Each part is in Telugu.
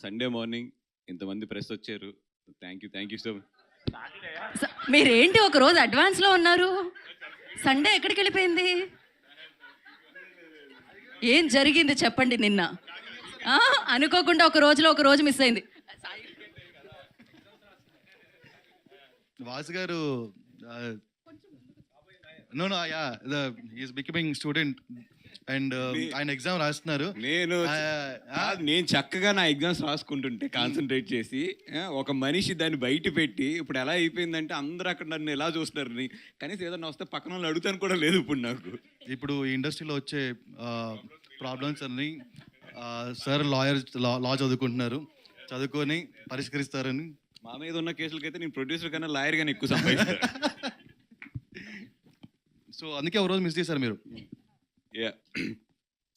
సండే మార్నింగ్ ఇంతమంది ప్రెస్ వచ్చారు. Thank you so much. మీరేంటి ఒక రోజు అడ్వాన్స్లో ఉన్నారు? సండే ఎక్కడికి వెళ్ళిపోయింది? ఏం జరిగింది చెప్పండి నిన్న? అనుకోకుండా ఒక రోజు మిస్ అయింది. వాసు గారు ఈస్ బికమింగ్ స్టూడెంట్ అండ్ ఆయన ఎగ్జామ్ రాస్తున్నారు. నేను చక్కగా నా ఎగ్జామ్స్ రాసుకుంటుంటే కాన్సన్ట్రేట్ చేసి ఒక మనిషి దాన్ని బయట పెట్టి ఇప్పుడు ఎలా అయిపోయిందంటే అందరూ అక్కడ నన్ను ఎలా చూస్తున్నారు, కనీసం ఏదన్నా వస్తే పక్కన వాళ్ళు అడుగుతాను కూడా లేదు ఇప్పుడు నాకు. ఇప్పుడు ఈ ఇండస్ట్రీలో వచ్చే ప్రాబ్లమ్స్ అన్ని సార్ లా చదువుకొని పరిష్కరిస్తారని. మా మీద ఉన్న కేసులకైతే నేను ప్రొడ్యూసర్ కన్నా లాయర్ గానే ఎక్కువ సంపాదిస్తాను. సో అందుకే ఒక రోజు మిస్ చేశారు మీరు.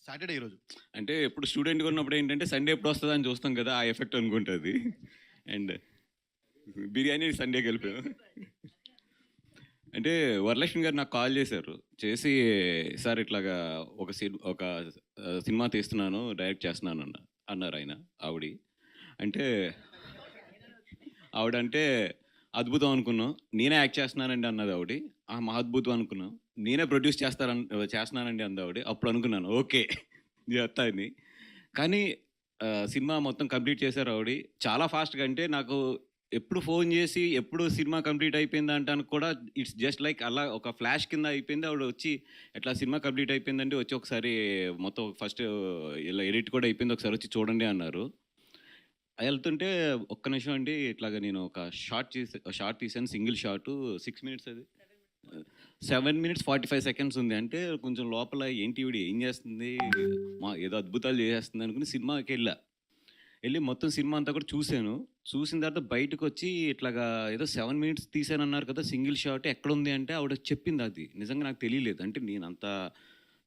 సాటర్డే ఈరోజు అంటే ఎప్పుడు స్టూడెంట్గా ఉన్నప్పుడు ఏంటంటే సండే ఎప్పుడు వస్తుందా అని చూస్తాం కదా, ఆ ఎఫెక్ట్ అనుకుంటుంది. అండ్ బిర్యానీ సండేకి వెళ్ళిపోయాం. అంటే వరలక్ష్మి గారు నాకు కాల్ చేశారు, చేసి సార్ ఇట్లాగా ఒక సినిమా తీస్తున్నాను, డైరెక్ట్ చేస్తున్నాను అన్నారు ఆయన. అంటే ఆవిడంటే అద్భుతం అనుకున్నాం. నేనే యాక్ట్ చేస్తున్నానండి అన్నది ఆవిడ. మహాద్భుతం అనుకున్నాం. నేనే ప్రొడ్యూస్ చేస్తున్నానండి అంది ఆవిడ. అప్పుడు అనుకున్నాను ఓకే చేస్తా అని. కానీ సినిమా మొత్తం కంప్లీట్ చేశారు ఆవిడ చాలా ఫాస్ట్గా. అంటే నాకు ఎప్పుడు ఫోన్ చేసి ఎప్పుడు సినిమా కంప్లీట్ అయిపోయింది అంటానికి కూడా ఇట్స్ జస్ట్ లైక్ అలా ఒక ఫ్లాష్ కింద అయిపోయింది. ఆవిడ వచ్చి ఎట్లా సినిమా కంప్లీట్ అయిపోయిందండి, వచ్చి ఒకసారి మొత్తం ఫస్ట్ ఇలా ఎడిట్ కూడా అయిపోయింది, ఒకసారి వచ్చి చూడండి అన్నారు. వెళ్తుంటే ఒక్క నిమిషం అండి, ఇట్లాగా నేను ఒక షార్ట్ తీసాను, సింగిల్ షాటు 6 minutes, అది 7 minutes 45 seconds ఉంది. అంటే కొంచెం లోపల ఏంటి ఈవిడ ఏం చేస్తుంది, ఏదో అద్భుతాలు చేసేస్తుంది అనుకుని సినిమాకి వెళ్ళి మొత్తం సినిమా అంతా కూడా చూసిన తర్వాత బయటకు వచ్చి ఇట్లాగా ఏదో 7 minutes తీసాను అన్నారు కదా సింగిల్ షాట్, ఎక్కడుంది అంటే ఆవిడ చెప్పింది. అది నిజంగా నాకు తెలియలేదు. అంటే నేను అంతా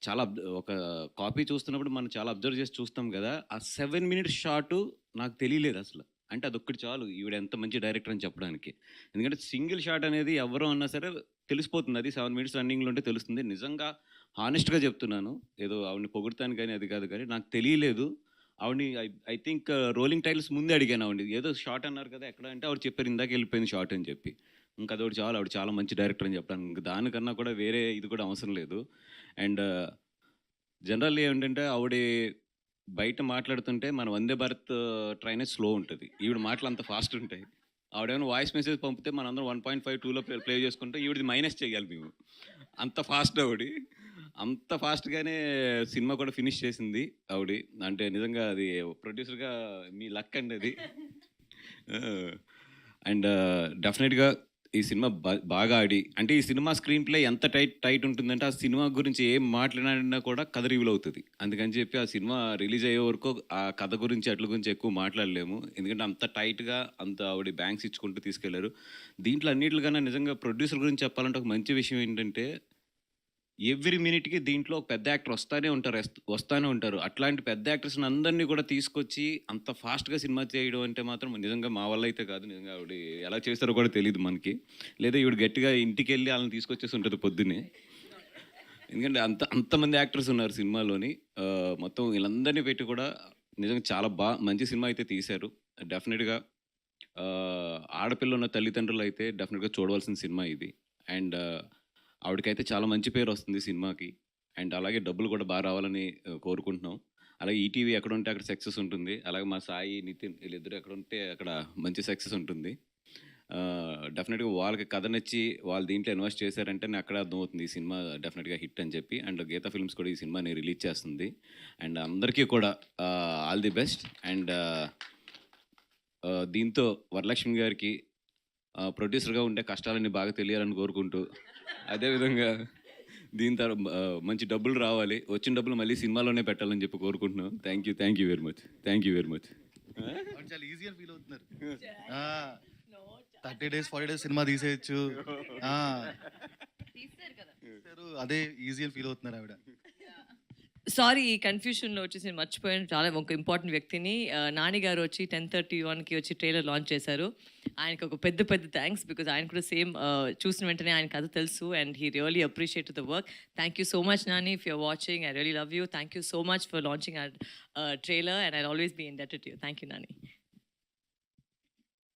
చాలా ఒక కాపీ చూస్తున్నప్పుడు మనం చాలా అబ్జర్వ్ చేసి చూస్తాం కదా, ఆ 7 minutes షాటు నాకు తెలియలేదు అసలు. అంటే అదొక్కటి చాలు ఈవిడ ఎంత మంచి డైరెక్టర్ అని చెప్పడానికి. ఎందుకంటే సింగిల్ షాట్ అనేది ఎవరో అన్నా సరే తెలిసిపోతుంది, అది 7 minutes రన్నింగ్లో ఉంటే తెలుస్తుంది. నిజంగా హానెస్ట్గా చెప్తున్నాను, ఏదో ఆవిడని పొగుడుతాను కానీ అది కాదు, కానీ నాకు తెలియలేదు. ఆవిడని ఐ థింక్ రోలింగ్ టైల్స్ ముందే అడిగాను ఆవిడ, ఏదో షాట్ అన్నారు కదా ఎక్కడ అంటే ఆవిడ చెప్పారు ఇందాక వెళ్ళిపోయింది షాట్ అని చెప్పి. ఇంకా అదొకటి చాలు, ఆవిడ చాలా మంచి డైరెక్టర్ అని చెప్పడానికి. ఇంకా దానికన్నా కూడా వేరే ఇది కూడా అవసరం లేదు. అండ్ జనరల్లీ ఏంటంటే ఆవిడ బయట మాట్లాడుతుంటే మన వందే భారత్ ట్రైన్ స్లో ఉంటుంది, ఈవిడ మాటలు అంత ఫాస్ట్ ఉంటాయి. ఆవిడేమైనా వాయిస్ మెసేజ్ పంపితే మనందరం 1.5-2లో ప్లే చేసుకుంటే ఈవిడది మైనస్ చేయాలి మేము, అంత ఫాస్ట్ ఆవిడ. అంత ఫాస్ట్గానే సినిమా కూడా ఫినిష్ చేసింది ఆవిడ. అంటే నిజంగా అది ప్రొడ్యూసర్గా మీ లక్ అండి అది. అండ్ డెఫినెట్గా ఈ సినిమా బాగా ఆడి, అంటే ఈ సినిమా స్క్రీన్ ప్లే ఎంత టైట్ ఉంటుందంటే ఆ సినిమా గురించి ఏం మాట్లాడినా కూడా కథ రివీల్ అవుతుంది. అందుకని చెప్పి ఆ సినిమా రిలీజ్ అయ్యే వరకు ఆ కథ గురించి అట్ల గురించి ఎక్కువ మాట్లాడలేము, ఎందుకంటే అంత టైట్గా అంత ఆవిడ బ్యాంక్స్ ఇచ్చుకుంటూ తీసుకెళ్లారు. దీంట్లో అన్నిటికన్నా నిజంగా ప్రొడ్యూసర్ గురించి చెప్పాలంటే ఒక మంచి విషయం ఏంటంటే ఎవ్రీ మినిట్కి దీంట్లో పెద్ద యాక్టర్ వస్తానే ఉంటారు. అట్లాంటి పెద్ద యాక్టర్స్ని అందరినీ కూడా తీసుకొచ్చి అంత ఫాస్ట్గా సినిమా చేయడం అంటే మాత్రం నిజంగా మా వల్ల అయితే కాదు. నిజంగా ఆవిడ ఎలా చేస్తారో కూడా తెలియదు మనకి. లేదా ఈవిడ గట్టిగా ఇంటికి వెళ్ళి వాళ్ళని తీసుకొచ్చేసి ఉంటుంది పొద్దున్నే. ఎందుకంటే అంతమంది యాక్టర్స్ ఉన్నారు సినిమాలోని. మొత్తం వీళ్ళందరినీ పెట్టి కూడా నిజంగా చాలా మంచి సినిమా అయితే తీశారు. డెఫినెట్గా ఆడపిల్ల ఉన్న తల్లిదండ్రులు అయితే డెఫినెట్గా చూడవలసిన సినిమా ఇది. అండ్ ఆవిడకైతే చాలా మంచి పేరు వస్తుంది సినిమాకి. అండ్ అలాగే డబ్బులు కూడా బాగా రావాలని కోరుకుంటున్నాం. అలాగే ఈటీవీ ఎక్కడ ఉంటే అక్కడ సక్సెస్ ఉంటుంది. అలాగే మా సాయి, నితిన్ వీళ్ళిద్దరూ ఎక్కడ ఉంటే అక్కడ మంచి సక్సెస్ ఉంటుంది. డెఫినెట్గా వాళ్ళకి కథ నచ్చి వాళ్ళు దీంట్లో ఇన్వెస్ట్ చేశారంటే నాకు అక్కడ అర్థమవుతుంది ఈ సినిమా డెఫినెట్గా హిట్ అని చెప్పి. అండ్ గీతా ఫిల్మ్స్ కూడా ఈ సినిమాని రిలీజ్ చేస్తుంది. అండ్ అందరికీ కూడా ఆల్ ది బెస్ట్. అండ్ దీంతో వరలక్ష్మి గారికి ప్రొడ్యూసర్గా ఉండే కష్టాలన్నీ బాగా తెలియాలని కోరుకుంటూ, అదేవిధంగా దీని తర్వాత మంచి డబ్బులు రావాలి, వచ్చిన డబ్బులు మళ్ళీ సినిమాలోనే పెట్టాలని చెప్పి కోరుకుంటున్నాం. Thank you very much. చాలా ఈజీగా ఫీల్ అవుతున్నారు. 30 days 40 days సినిమా తీసేయచ్చు, అదే ఈజీగా ఫీల్ అవుతున్నారు ఆవిడ. సారీ ఈ కన్ఫ్యూషన్లో వచ్చేసి నేను మర్చిపోయాను చాలా ఒక ఇంపార్టెంట్ వ్యక్తిని నాని గారు వచ్చి 10:31కి వచ్చి ట్రైలర్ లాంచ్ చేశారు. ఆయనకు ఒక పెద్ద పెద్ద థ్యాంక్స్ బికాజ్ ఆయన కూడా సేమ్ చూసిన వెంటనే ఆయన కథ తెలుసు and he really appreciate the work. Thank you so much Nani if you're watching. I really love you. Thank you so much for launching our trailer and I'll always be indebted to you. Thank you, Nani.